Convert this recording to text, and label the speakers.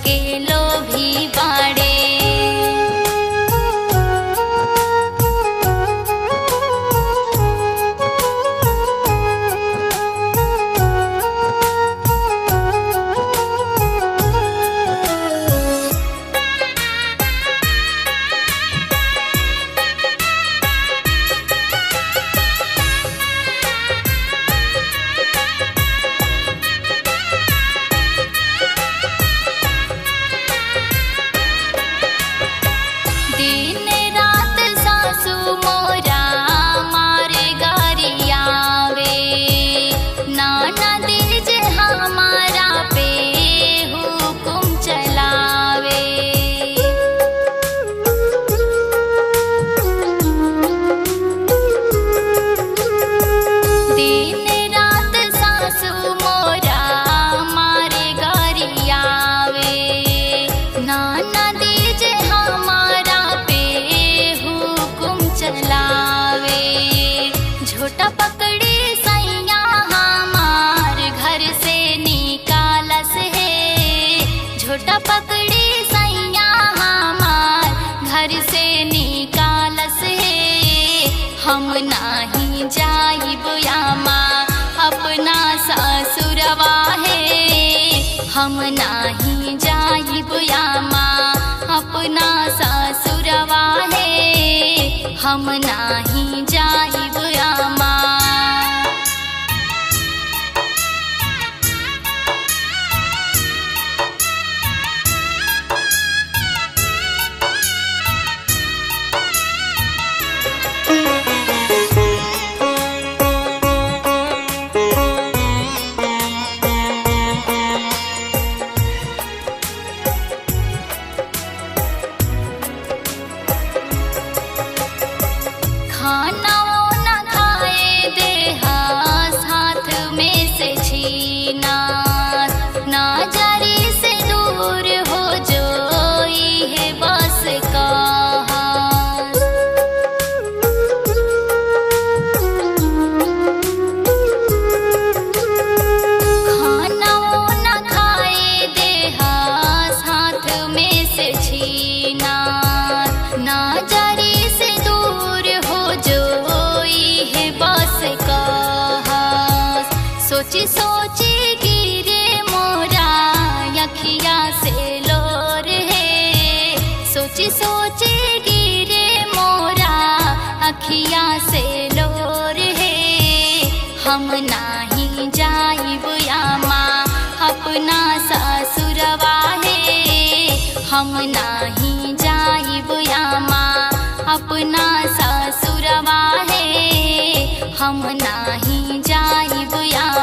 Speaker 1: के लोभी बाड़े। दिन रात सासू मोरा मारे गरियावे, नाना दीज हमारा पे हुकुम चलावे। दिन रात सासू मोरा मारे गरियावे, नाना दीज हमारा पे हुकुम चलावे। झोटा पकड़े सैया हमार घर से निकालस है, झोटा पकड़े सैया हमार घर से निकालस है। हम नाही जाइब यामा अपना ससुरवा है, हम नाही जाइब यामा अपना ससुरवा है, हम नाही जाइब यामा। खाना वो न खाए देहा साथ में से छीना, ना जरी से दूर हो जो है बस कहा। खाना वो न खाए देहा साथ में से छीना, ना जरी से दूर हो जो है बस कहा। सोची सोची गिरे मोरा अखिया से लोर है, सोची सोची गिरे मोरा अखिया से लोर है। हम नाही जाइब यामा अपना ससुरवा है, हम नाही जाइब यामा अपना ससुरवा है, हम नाही जाइब यामा।